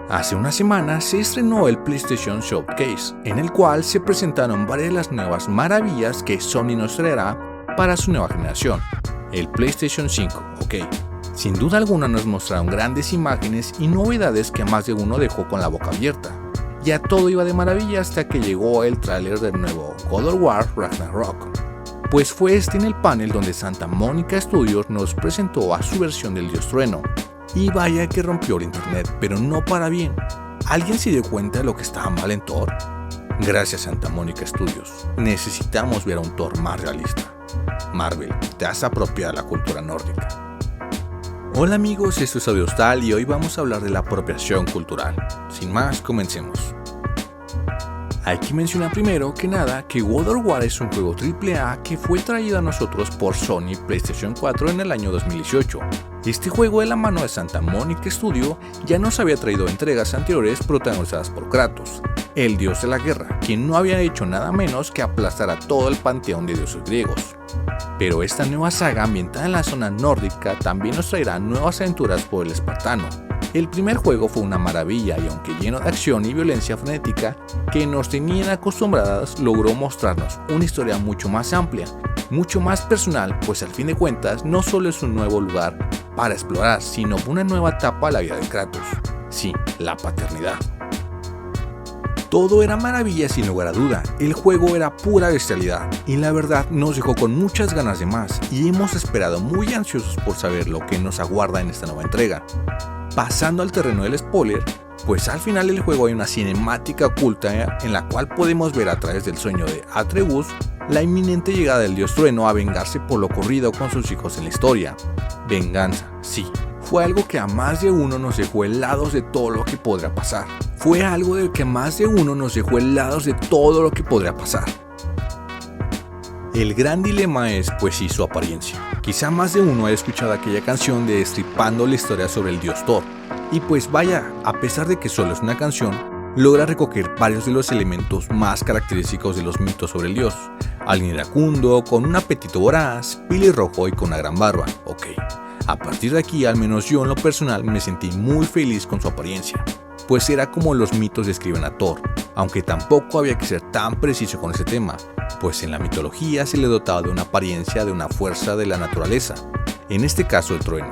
Hace una semana se estrenó el PlayStation Showcase, en el cual se presentaron varias de las nuevas maravillas que Sony nos traerá para su nueva generación, el PlayStation 5, ok. Sin duda alguna nos mostraron grandes imágenes y novedades que a más de uno dejó con la boca abierta. Ya todo iba de maravilla hasta que llegó el tráiler del nuevo God of War Ragnarok. Pues fue en el panel donde Santa Monica Studios nos presentó a su versión del Dios Trueno. Y vaya que rompió el internet, pero no para bien. ¿Alguien se dio cuenta de lo que estaba mal en Thor? Gracias Santa Monica Studios, necesitamos ver a un Thor más realista. Marvel, te has apropiado de la cultura nórdica. Hola amigos, esto es Audiostal y hoy vamos a hablar de la apropiación cultural. Sin más, comencemos. Hay que mencionar primero que nada que God of War es un juego AAA que fue traído a nosotros por Sony PlayStation 4 en el año 2018. Este juego de la mano de Santa Monica Studio ya nos había traído entregas anteriores protagonizadas por Kratos, el dios de la guerra, quien no había hecho nada menos que aplastar a todo el panteón de dioses griegos. Pero esta nueva saga ambientada en la zona nórdica también nos traerá nuevas aventuras por el espartano. El primer juego fue una maravilla y aunque lleno de acción y violencia frenética que nos tenían acostumbradas, logró mostrarnos una historia mucho más amplia, mucho más personal, pues al fin de cuentas no solo es un nuevo lugar para explorar, sino una nueva etapa a la vida de Kratos. Sí, la paternidad. Todo era maravilla sin lugar a duda, el juego era pura bestialidad y la verdad nos dejó con muchas ganas de más y hemos esperado muy ansiosos por saber lo que nos aguarda en esta nueva entrega. Pasando al terreno del spoiler, pues al final del juego hay una cinemática oculta en la cual podemos ver a través del sueño de Atreus la inminente llegada del dios trueno a vengarse por lo ocurrido con sus hijos en la historia. Venganza, sí, fue algo que a más de uno nos dejó helados de todo lo que podría pasar. El gran dilema es, pues sí, su apariencia. Quizá más de uno haya escuchado aquella canción de Destripando la historia sobre el dios Thor. Y pues vaya, a pesar de que solo es una canción, logra recoger varios de los elementos más característicos de los mitos sobre el dios. Alguien iracundo, con un apetito voraz, pelirrojo y con una gran barba. Ok, a partir de aquí, al menos yo en lo personal, me sentí muy feliz con su apariencia. Pues era como los mitos describen a Thor, aunque tampoco había que ser tan preciso con ese tema, pues en la mitología se le dotaba de una apariencia de una fuerza de la naturaleza, en este caso el trueno.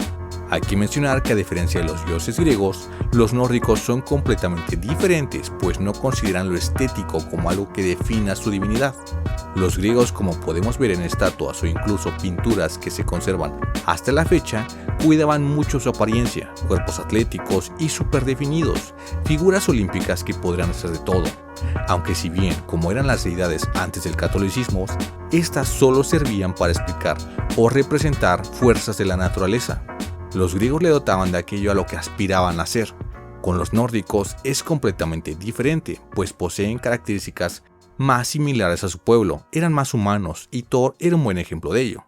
Hay que mencionar que a diferencia de los dioses griegos, los nórdicos son completamente diferentes, pues no consideran lo estético como algo que defina su divinidad. Los griegos, como podemos ver en estatuas o incluso pinturas que se conservan hasta la fecha, cuidaban mucho su apariencia, cuerpos atléticos y súper definidos, figuras olímpicas que podrían hacer de todo. Aunque si bien, como eran las deidades antes del catolicismo, estas solo servían para explicar o representar fuerzas de la naturaleza. Los griegos le dotaban de aquello a lo que aspiraban a ser. Con los nórdicos es completamente diferente, pues poseen características más similares a su pueblo, eran más humanos y Thor era un buen ejemplo de ello.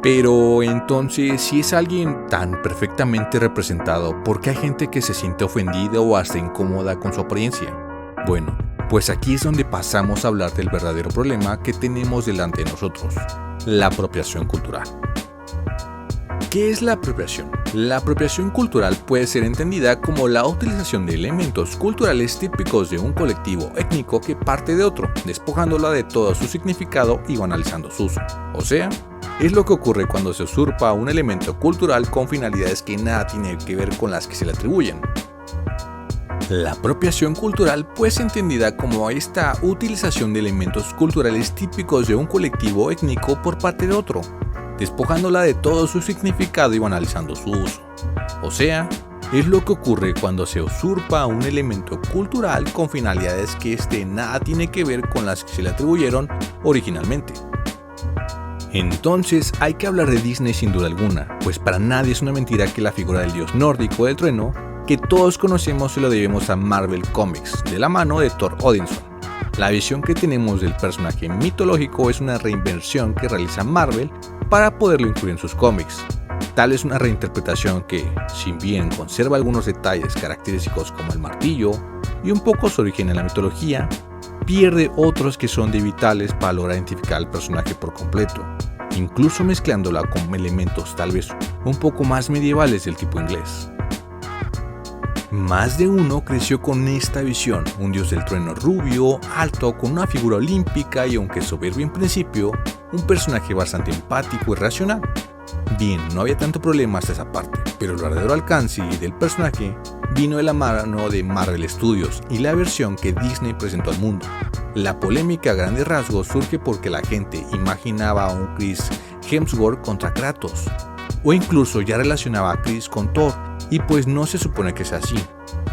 Pero entonces, si es alguien tan perfectamente representado, ¿por qué hay gente que se siente ofendida o hasta incómoda con su apariencia? Bueno, pues aquí es donde pasamos a hablar del verdadero problema que tenemos delante de nosotros, la apropiación cultural. ¿Qué es la apropiación? La apropiación cultural puede ser entendida como la utilización de elementos culturales típicos de un colectivo étnico que parte de otro, despojándola de todo su significado y banalizando su uso. O sea, es lo que ocurre cuando se usurpa un elemento cultural con finalidades que nada tienen que ver con las que se le atribuyen. La apropiación cultural puede ser entendida como esta utilización de elementos culturales típicos de un colectivo étnico por parte de otro, despojándola de todo su significado y banalizando su uso. O sea, es lo que ocurre cuando se usurpa un elemento cultural con finalidades que nada tiene que ver con las que se le atribuyeron originalmente. Entonces hay que hablar de Disney sin duda alguna, pues para nadie es una mentira que la figura del dios nórdico del trueno que todos conocemos se lo debemos a Marvel Comics, de la mano de Thor Odinson. La visión que tenemos del personaje mitológico es una reinversión que realiza Marvel para poderlo incluir en sus cómics. Tal es una reinterpretación que, si bien conserva algunos detalles característicos como el martillo y un poco su origen en la mitología, pierde otros que son de vitales para lograr identificar al personaje por completo, incluso mezclándola con elementos tal vez un poco más medievales del tipo inglés. Más de uno creció con esta visión, un dios del trueno rubio, alto, con una figura olímpica y aunque soberbio en principio, un personaje bastante empático y racional. Bien, no había tanto problema hasta esa parte, pero el verdadero alcance del personaje vino de la mano de Marvel Studios y la versión que Disney presentó al mundo. La polémica a grandes rasgos surge porque la gente imaginaba a un Chris Hemsworth contra Kratos, o incluso ya relacionaba a Chris con Thor, y pues no se supone que sea así.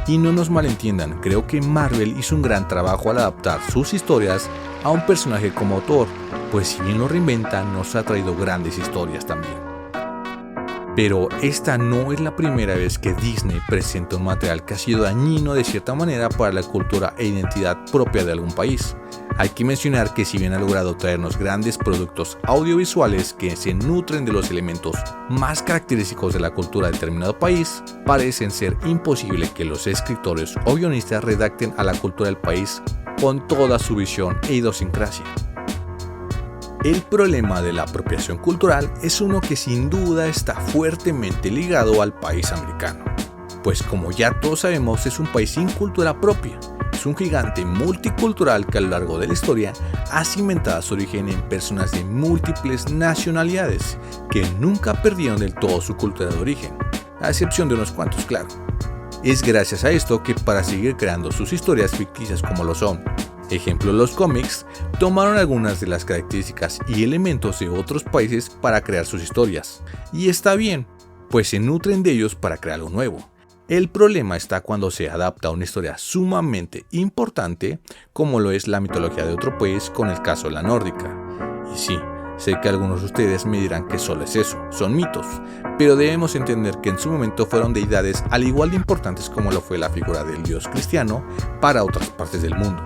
Y no nos malentiendan, creo que Marvel hizo un gran trabajo al adaptar sus historias a un personaje como Thor, pues si bien lo reinventa, nos ha traído grandes historias también. Pero esta no es la primera vez que Disney presenta un material que ha sido dañino de cierta manera para la cultura e identidad propia de algún país. Hay que mencionar que si bien ha logrado traernos grandes productos audiovisuales que se nutren de los elementos más característicos de la cultura de determinado país, parecen ser imposible que los escritores o guionistas redacten a la cultura del país con toda su visión e idiosincrasia. El problema de la apropiación cultural es uno que sin duda está fuertemente ligado al país americano, pues como ya todos sabemos es un país sin cultura propia, es un gigante multicultural que a lo largo de la historia ha cimentado su origen en personas de múltiples nacionalidades que nunca perdieron del todo su cultura de origen, a excepción de unos cuantos, claro. Es gracias a esto que para seguir creando sus historias ficticias como lo son, ejemplo los cómics, tomaron algunas de las características y elementos de otros países para crear sus historias. Y está bien, pues se nutren de ellos para crear algo nuevo. El problema está cuando se adapta a una historia sumamente importante, como lo es la mitología de otro país con el caso de la nórdica. Y sí, sé que algunos de ustedes me dirán que solo es eso, son mitos, pero debemos entender que en su momento fueron deidades al igual de importantes como lo fue la figura del dios cristiano para otras partes del mundo.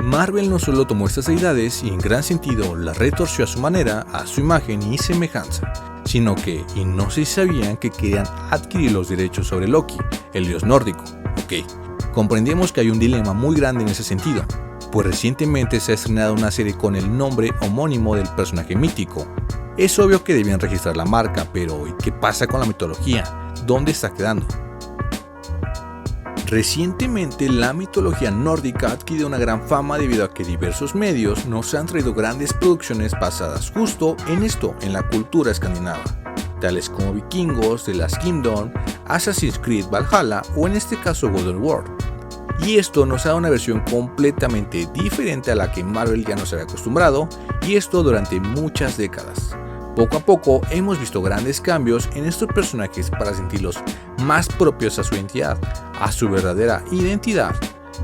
Marvel no solo tomó estas deidades y en gran sentido las retorció a su manera, a su imagen y semejanza, sino que, y no sé si sabían que querían adquirir los derechos sobre Loki, el dios nórdico. Ok, comprendemos que hay un dilema muy grande en ese sentido, pues recientemente se ha estrenado una serie con el nombre homónimo del personaje mítico. Es obvio que debían registrar la marca, pero ¿y qué pasa con la mitología? ¿Dónde está quedando? Recientemente la mitología nórdica ha adquirido una gran fama debido a que diversos medios nos han traído grandes producciones basadas justo en esto, en la cultura escandinava, tales como Vikingos, The Last Kingdom, Assassin's Creed Valhalla o en este caso God of War. Y esto nos ha dado una versión completamente diferente a la que Marvel ya nos había acostumbrado, y esto durante muchas décadas. Poco a poco hemos visto grandes cambios en estos personajes para sentirlos más propios a su identidad, a su verdadera identidad,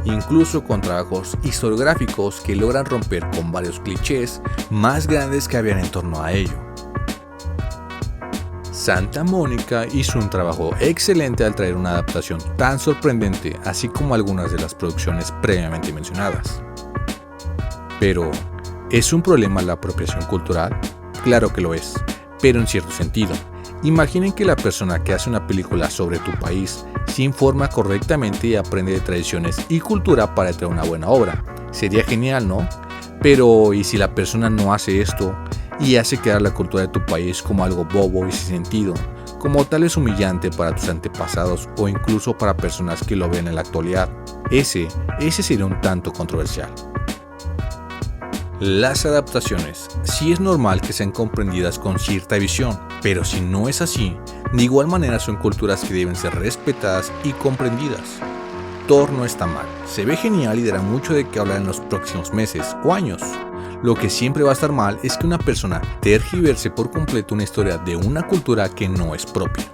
incluso con trabajos historiográficos que logran romper con varios clichés más grandes que habían en torno a ello. Santa Mónica hizo un trabajo excelente al traer una adaptación tan sorprendente, así como algunas de las producciones previamente mencionadas. Pero, ¿es un problema la apropiación cultural? Claro que lo es, pero en cierto sentido. Imaginen que la persona que hace una película sobre tu país se informa correctamente y aprende de tradiciones y cultura para traer una buena obra. Sería genial, ¿no? Pero, ¿y si la persona no hace esto y hace quedar la cultura de tu país como algo bobo y sin sentido? Como tal es humillante para tus antepasados o incluso para personas que lo ven en la actualidad. Ese sería un tanto controversial. Las adaptaciones, sí es normal que sean comprendidas con cierta visión, pero si no es así, de igual manera son culturas que deben ser respetadas y comprendidas. Thor no está mal, se ve genial y dará mucho de qué hablar en los próximos meses o años. Lo que siempre va a estar mal es que una persona tergiverse por completo una historia de una cultura que no es propia.